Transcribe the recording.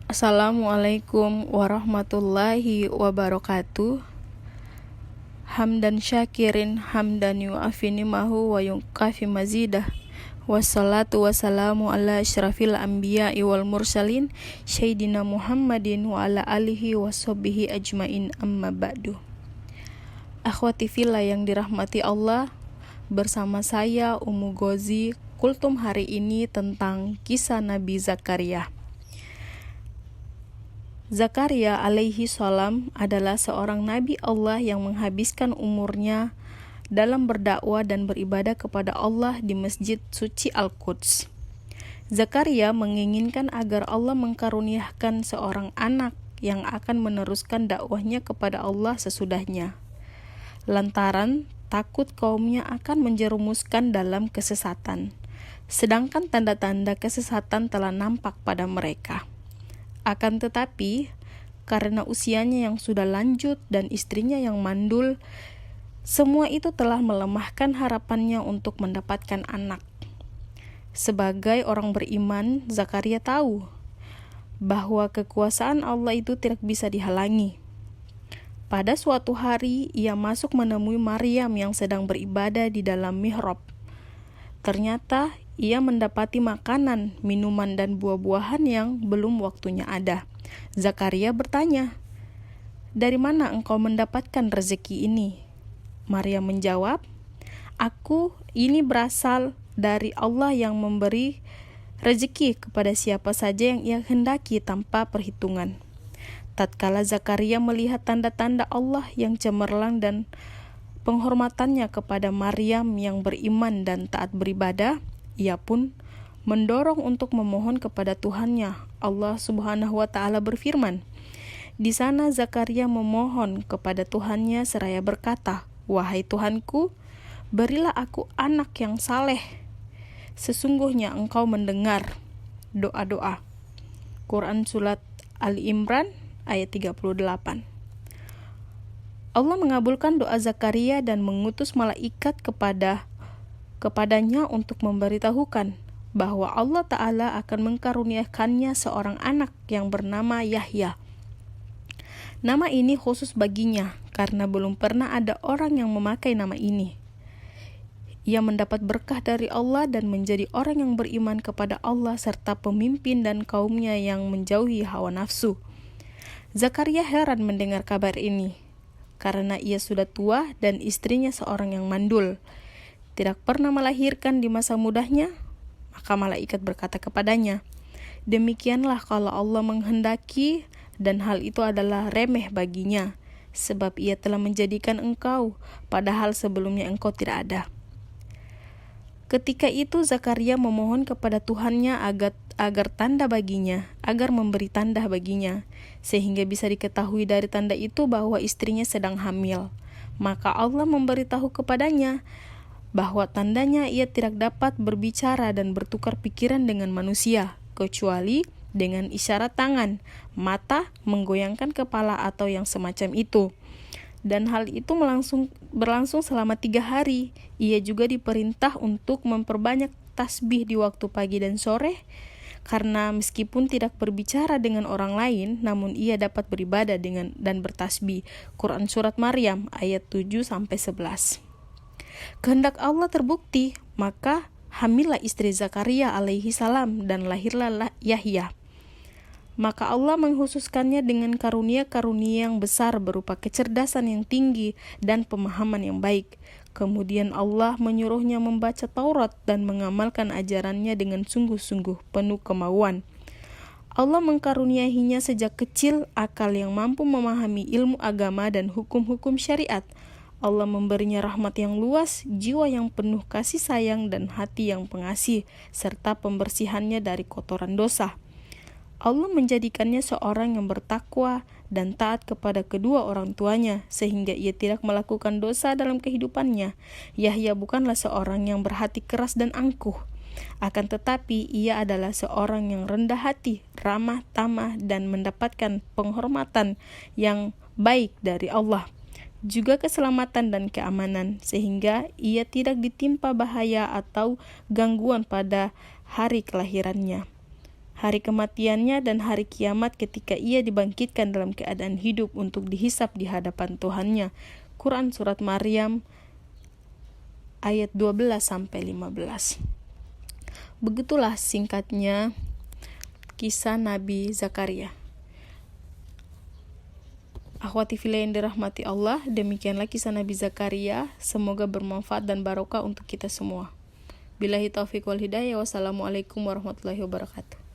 Assalamualaikum warahmatullahi wabarakatuh. Hamdan syakirin hamdan yu'afi ni'mahu wa yukafi mazidah. Wassalatu wassalamu ala asyrafil anbiya'i wal mursalin Sayyidina Muhammadin wa ala alihi wa sahbihi ajmain, amma ba'du. Akhwati fillah yang dirahmati Allah, bersama saya Ummu Gozi, kultum hari ini tentang kisah Nabi Zakaria. Zakaria alaihi salam adalah seorang nabi Allah yang menghabiskan umurnya dalam berdakwah dan beribadah kepada Allah di Masjid Suci Al-Quds. Zakaria menginginkan agar Allah mengkaruniakan seorang anak yang akan meneruskan dakwahnya kepada Allah sesudahnya, lantaran takut kaumnya akan menjerumuskan dalam kesesatan, sedangkan tanda-tanda kesesatan telah nampak pada mereka. Akan tetapi, karena usianya yang sudah lanjut dan istrinya yang mandul, semua itu telah melemahkan harapannya untuk mendapatkan anak. Sebagai orang beriman, Zakaria tahu bahwa kekuasaan Allah itu tidak bisa dihalangi. Pada suatu hari, ia masuk menemui Maryam yang sedang beribadah di dalam mihrab. Ternyata ia mendapati makanan, minuman, dan buah-buahan yang belum waktunya ada. Zakaria bertanya, "Dari mana engkau mendapatkan rezeki ini?" Maryam menjawab, Ini berasal dari Allah yang memberi rezeki kepada siapa saja yang ia hendaki tanpa perhitungan." Tatkala Zakaria melihat tanda-tanda Allah yang cemerlang dan penghormatannya kepada Maryam yang beriman dan taat beribadah, ia pun mendorong untuk memohon kepada Tuhannya. Allah Subhanahu wa Ta'ala berfirman, di sana Zakaria memohon kepada Tuhannya seraya berkata, "Wahai Tuhanku, berilah aku anak yang saleh. Sesungguhnya Engkau mendengar doa-doa." Quran Surat Ali Imran ayat 38. Allah mengabulkan doa Zakaria dan mengutus malaikat kepadanya untuk memberitahukan bahwa Allah Ta'ala akan mengkaruniakannya seorang anak yang bernama Yahya. Nama ini khusus baginya karena belum pernah ada orang yang memakai nama ini. Ia mendapat berkah dari Allah dan menjadi orang yang beriman kepada Allah serta pemimpin dan kaumnya yang menjauhi hawa nafsu. Zakaria heran mendengar kabar ini karena ia sudah tua dan istrinya seorang yang mandul, tidak pernah melahirkan di masa mudanya. Maka malaikat berkata kepadanya, "Demikianlah kalau Allah menghendaki, dan hal itu adalah remeh baginya, sebab ia telah menjadikan engkau, padahal sebelumnya engkau tidak ada." Ketika itu Zakaria memohon kepada Tuhannya agar memberi tanda baginya, sehingga bisa diketahui dari tanda itu bahwa istrinya sedang hamil. Maka Allah memberitahu kepadanya bahwa tandanya ia tidak dapat berbicara dan bertukar pikiran dengan manusia, kecuali dengan isyarat tangan, mata, menggoyangkan kepala atau yang semacam itu. Dan hal itu berlangsung selama 3 hari. Ia juga diperintah untuk memperbanyak tasbih di waktu pagi dan sore, karena meskipun tidak berbicara dengan orang lain, namun ia dapat beribadah dan bertasbih. Quran Surat Maryam ayat 7-11. Kehendak Allah terbukti, maka hamillah istri Zakaria alaihi salam dan lahirlah Yahya. Maka Allah mengkhususkannya dengan karunia-karunia yang besar berupa kecerdasan yang tinggi dan pemahaman yang baik. Kemudian Allah menyuruhnya membaca Taurat dan mengamalkan ajarannya dengan sungguh-sungguh penuh kemauan. Allah mengkaruniainya sejak kecil akal yang mampu memahami ilmu agama dan hukum-hukum syariat. Allah memberinya rahmat yang luas, jiwa yang penuh kasih sayang dan hati yang pengasih, serta pembersihannya dari kotoran dosa. Allah menjadikannya seorang yang bertakwa dan taat kepada kedua orang tuanya, sehingga ia tidak melakukan dosa dalam kehidupannya. Yahya bukanlah seorang yang berhati keras dan angkuh. Akan tetapi ia adalah seorang yang rendah hati, ramah tamah, dan mendapatkan penghormatan yang baik dari Allah. Juga keselamatan dan keamanan, sehingga ia tidak ditimpa bahaya atau gangguan pada hari kelahirannya. hari kematiannya, dan hari kiamat ketika ia dibangkitkan dalam keadaan hidup untuk dihisap di hadapan Tuhannya. Quran Surat Maryam ayat 12-15. Begitulah singkatnya kisah Nabi Zakaria. Akhwati fillah yang dirahmati Allah, demikianlah kisah Nabi Zakaria. Semoga bermanfaat dan barokah untuk kita semua. Billahi taufiq wal hidayah. Wassalamualaikum warahmatullahi wabarakatuh.